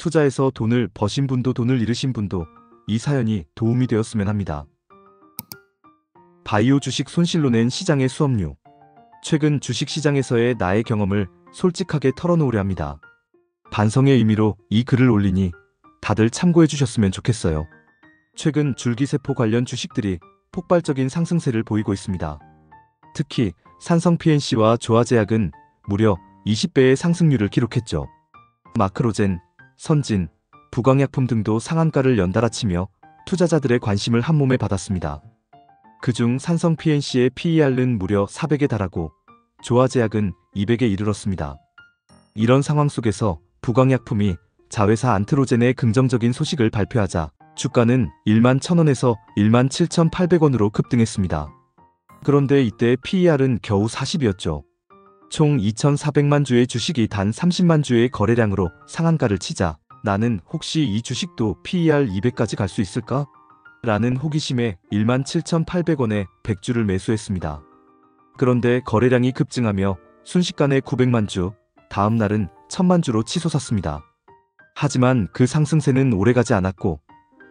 투자해서 돈을 버신 분도 돈을 잃으신 분도 이 사연이 도움이 되었으면 합니다. 바이오 주식 손실로 낸 시장의 수업료. 최근 주식시장에서의 나의 경험을 솔직하게 털어놓으려 합니다. 반성의 의미로 이 글을 올리니 다들 참고해 주셨으면 좋겠어요. 최근 줄기세포 관련 주식들이 폭발적인 상승세를 보이고 있습니다. 특히 산성 PNC와 조화제약은 무려 20배의 상승률을 기록했죠. 마크로젠, 선진, 부광약품 등도 상한가를 연달아 치며 투자자들의 관심을 한몸에 받았습니다. 그중 산성 PNC의 PER는 무려 400에 달하고 조화제약은 200에 이르렀습니다. 이런 상황 속에서 부광약품이 자회사 안트로젠의 긍정적인 소식을 발표하자 주가는 11,000원에서 17,800원으로 급등했습니다. 그런데 이때 PER은 겨우 40이었죠. 총 2,400만 주의 주식이 단 30만 주의 거래량으로 상한가를 치자 나는 혹시 이 주식도 PER 200까지 갈 수 있을까? 라는 호기심에 17,800원에 100주를 매수했습니다. 그런데 거래량이 급증하며 순식간에 900만 주, 다음 날은 1000만 주로 치솟았습니다. 하지만 그 상승세는 오래가지 않았고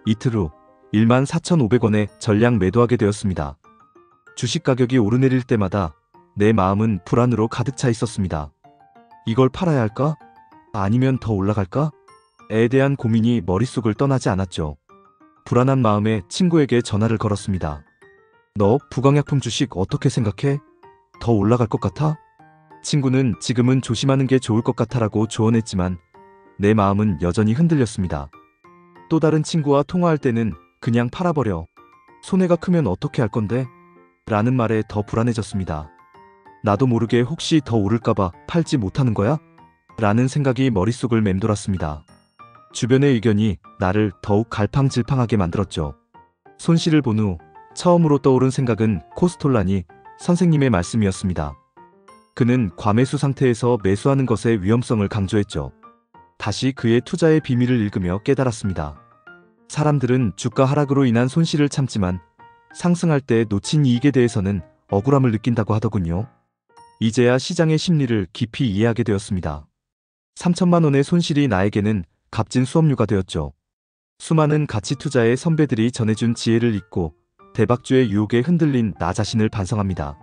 이틀 후 14,500원에 전량 매도하게 되었습니다. 주식 가격이 오르내릴 때마다 내 마음은 불안으로 가득 차 있었습니다. 이걸 팔아야 할까? 아니면 더 올라갈까? 에 대한 고민이 머릿속을 떠나지 않았죠. 불안한 마음에 친구에게 전화를 걸었습니다. 너 부광약품 주식 어떻게 생각해? 더 올라갈 것 같아? 친구는 지금은 조심하는 게 좋을 것 같아라고 조언했지만 내 마음은 여전히 흔들렸습니다. 또 다른 친구와 통화할 때는 그냥 팔아버려. 손해가 크면 어떻게 할 건데? 라는 말에 더 불안해졌습니다. 나도 모르게 혹시 더 오를까봐 팔지 못하는 거야? 라는 생각이 머릿속을 맴돌았습니다. 주변의 의견이 나를 더욱 갈팡질팡하게 만들었죠. 손실을 본 후 처음으로 떠오른 생각은 코스톨라니 선생님의 말씀이었습니다. 그는 과매수 상태에서 매수하는 것의 위험성을 강조했죠. 다시 그의 투자의 비밀을 읽으며 깨달았습니다. 사람들은 주가 하락으로 인한 손실을 참지만 상승할 때 놓친 이익에 대해서는 억울함을 느낀다고 하더군요. 이제야 시장의 심리를 깊이 이해하게 되었습니다. 3천만 원의 손실이 나에게는 값진 수업료가 되었죠. 수많은 가치 투자의 선배들이 전해준 지혜를 잊고 대박주의 유혹에 흔들린 나 자신을 반성합니다.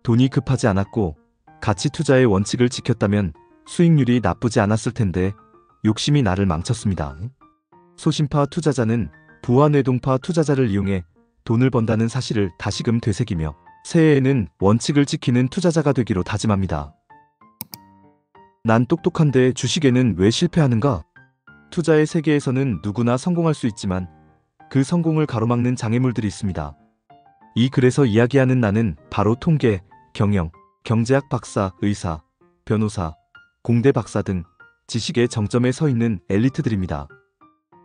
돈이 급하지 않았고 가치 투자의 원칙을 지켰다면 수익률이 나쁘지 않았을 텐데 욕심이 나를 망쳤습니다. 소심파 투자자는 부와 뇌동파 투자자를 이용해 돈을 번다는 사실을 다시금 되새기며 새해에는 원칙을 지키는 투자자가 되기로 다짐합니다. 난 똑똑한데 주식에는 왜 실패하는가? 투자의 세계에서는 누구나 성공할 수 있지만 그 성공을 가로막는 장애물들이 있습니다. 이 글에서 이야기하는 나는 바로 통계, 경영, 경제학 박사, 의사, 변호사, 공대 박사 등 지식의 정점에 서 있는 엘리트들입니다.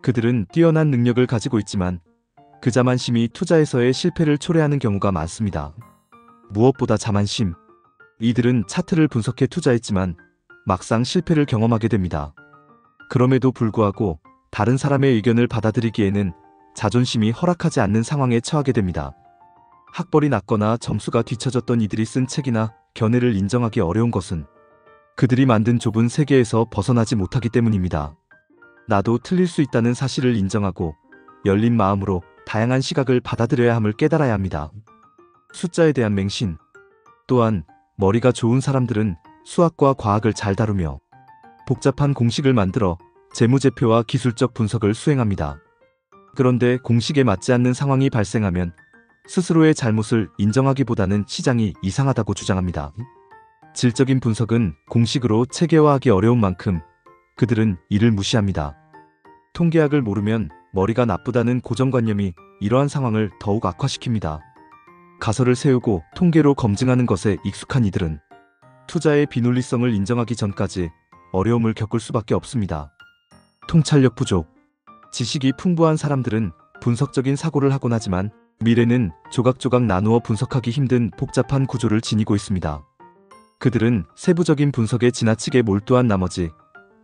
그들은 뛰어난 능력을 가지고 있지만 그 자만심이 투자에서의 실패를 초래하는 경우가 많습니다. 무엇보다 자만심. 이들은 차트를 분석해 투자했지만 막상 실패를 경험하게 됩니다. 그럼에도 불구하고 다른 사람의 의견을 받아들이기에는 자존심이 허락하지 않는 상황에 처하게 됩니다. 학벌이 낮거나 점수가 뒤처졌던 이들이 쓴 책이나 견해를 인정하기 어려운 것은 그들이 만든 좁은 세계에서 벗어나지 못하기 때문입니다. 나도 틀릴 수 있다는 사실을 인정하고 열린 마음으로 다양한 시각을 받아들여야 함을 깨달아야 합니다. 숫자에 대한 맹신. 또한 머리가 좋은 사람들은 수학과 과학을 잘 다루며 복잡한 공식을 만들어 재무제표와 기술적 분석을 수행합니다. 그런데 공식에 맞지 않는 상황이 발생하면 스스로의 잘못을 인정하기보다는 시장이 이상하다고 주장합니다. 질적인 분석은 공식으로 체계화하기 어려운 만큼 그들은 이를 무시합니다. 통계학을 모르면 머리가 나쁘다는 고정관념이 이러한 상황을 더욱 악화시킵니다. 가설을 세우고 통계로 검증하는 것에 익숙한 이들은 투자의 비논리성을 인정하기 전까지 어려움을 겪을 수밖에 없습니다. 통찰력 부족. 지식이 풍부한 사람들은 분석적인 사고를 하곤 하지만 미래는 조각조각 나누어 분석하기 힘든 복잡한 구조를 지니고 있습니다. 그들은 세부적인 분석에 지나치게 몰두한 나머지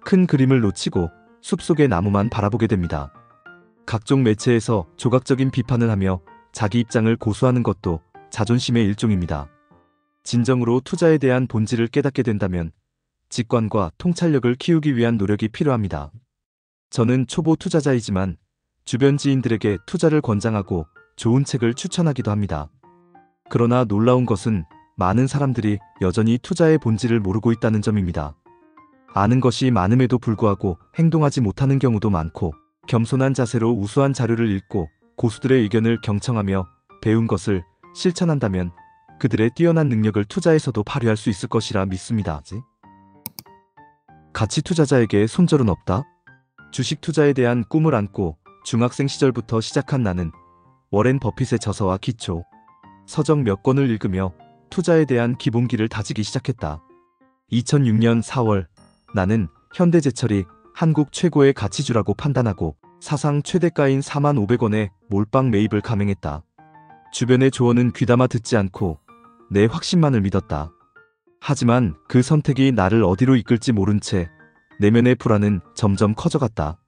큰 그림을 놓치고 숲속의 나무만 바라보게 됩니다. 각종 매체에서 조각적인 비판을 하며 자기 입장을 고수하는 것도 자존심의 일종입니다. 진정으로 투자에 대한 본질을 깨닫게 된다면 직관과 통찰력을 키우기 위한 노력이 필요합니다. 저는 초보 투자자이지만 주변 지인들에게 투자를 권장하고 좋은 책을 추천하기도 합니다. 그러나 놀라운 것은 많은 사람들이 여전히 투자의 본질을 모르고 있다는 점입니다. 아는 것이 많음에도 불구하고 행동하지 못하는 경우도 많고, 겸손한 자세로 우수한 자료를 읽고 고수들의 의견을 경청하며 배운 것을 실천한다면 그들의 뛰어난 능력을 투자에서도 발휘할 수 있을 것이라 믿습니다. 가치 투자자에게 손절은 없다. 주식 투자에 대한 꿈을 안고 중학생 시절부터 시작한 나는 워렌 버핏의 저서와 기초 서적 몇 권을 읽으며 투자에 대한 기본기를 다지기 시작했다. 2006년 4월 나는 현대제철이 한국 최고의 가치주라고 판단하고 사상 최대가인 45,000원의 몰빵 매입을 감행했다. 주변의 조언은 귀담아 듣지 않고 내 확신만을 믿었다. 하지만 그 선택이 나를 어디로 이끌지 모른 채 내면의 불안은 점점 커져갔다.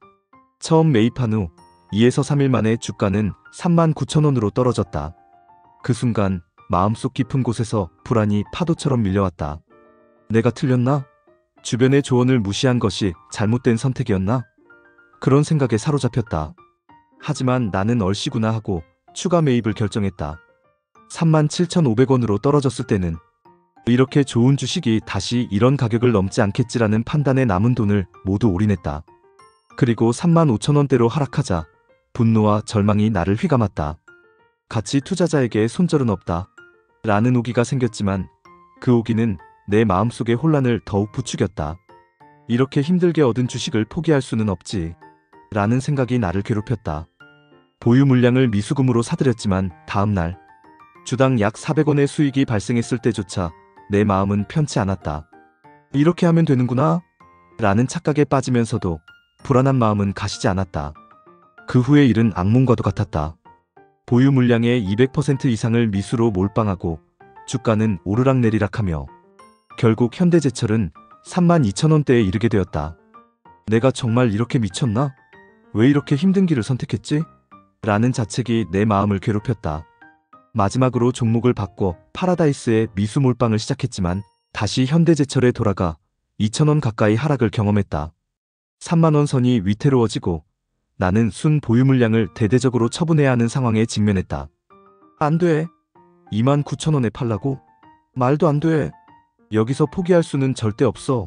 처음 매입한 후 2에서 3일 만에 주가는 39,000원으로 떨어졌다. 그 순간 마음속 깊은 곳에서 불안이 파도처럼 밀려왔다. 내가 틀렸나? 주변의 조언을 무시한 것이 잘못된 선택이었나? 그런 생각에 사로잡혔다. 하지만 나는 얼씨구나 하고 추가 매입을 결정했다. 37,500원으로 떨어졌을 때는 이렇게 좋은 주식이 다시 이런 가격을 넘지 않겠지라는 판단에 남은 돈을 모두 올인했다. 그리고 35,000원대로 하락하자 분노와 절망이 나를 휘감았다. 가치 투자자에게 손절은 없다. 라는 오기가 생겼지만 그 오기는 내 마음속의 혼란을 더욱 부추겼다. 이렇게 힘들게 얻은 주식을 포기할 수는 없지. 라는 생각이 나를 괴롭혔다. 보유 물량을 미수금으로 사들였지만 다음날 주당 약 400원의 수익이 발생했을 때조차 내 마음은 편치 않았다. 이렇게 하면 되는구나 라는 착각에 빠지면서도 불안한 마음은 가시지 않았다. 그 후의 일은 악몽과도 같았다. 보유 물량의 200% 이상을 미수로 몰빵하고 주가는 오르락내리락하며 결국 현대제철은 32,000원대에 이르게 되었다. 내가 정말 이렇게 미쳤나? 왜 이렇게 힘든 길을 선택했지? 라는 자책이 내 마음을 괴롭혔다. 마지막으로 종목을 바꿔 파라다이스의 미수 몰빵을 시작했지만 다시 현대제철에 돌아가 2,000원 가까이 하락을 경험했다. 30,000원 선이 위태로워지고 나는 순 보유 물량을 대대적으로 처분해야 하는 상황에 직면했다. 안 돼. 29,000원에 팔라고? 말도 안 돼. 여기서 포기할 수는 절대 없어.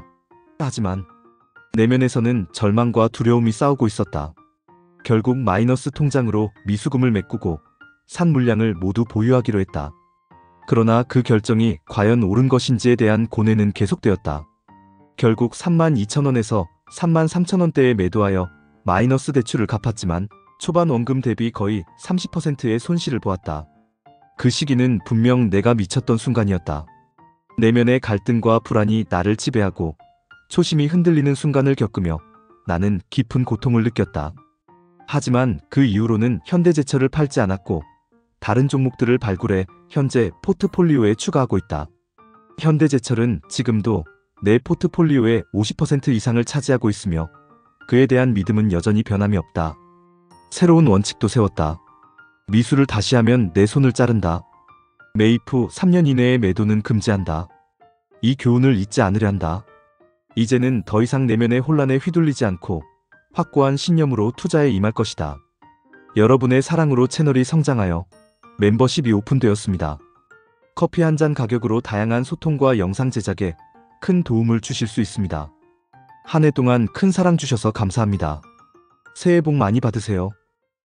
하지만 내면에서는 절망과 두려움이 싸우고 있었다. 결국 마이너스 통장으로 미수금을 메꾸고 산 물량을 모두 보유하기로 했다. 그러나 그 결정이 과연 옳은 것인지에 대한 고뇌는 계속되었다. 결국 32,000원에서 33,000원대에 매도하여 마이너스 대출을 갚았지만 초반 원금 대비 거의 30%의 손실을 보았다. 그 시기는 분명 내가 미쳤던 순간이었다. 내면의 갈등과 불안이 나를 지배하고 초심이 흔들리는 순간을 겪으며 나는 깊은 고통을 느꼈다. 하지만 그 이후로는 현대제철을 팔지 않았고 다른 종목들을 발굴해 현재 포트폴리오에 추가하고 있다. 현대제철은 지금도 내 포트폴리오의 50% 이상을 차지하고 있으며 그에 대한 믿음은 여전히 변함이 없다. 새로운 원칙도 세웠다. 미수를 다시 하면 내 손을 자른다. 매입 후 3년 이내의 매도는 금지한다. 이 교훈을 잊지 않으려 한다. 이제는 더 이상 내면의 혼란에 휘둘리지 않고 확고한 신념으로 투자에 임할 것이다. 여러분의 사랑으로 채널이 성장하여 멤버십이 오픈되었습니다. 커피 한 잔 가격으로 다양한 소통과 영상 제작에 큰 도움을 주실 수 있습니다. 한 해 동안 큰 사랑 주셔서 감사합니다. 새해 복 많이 받으세요.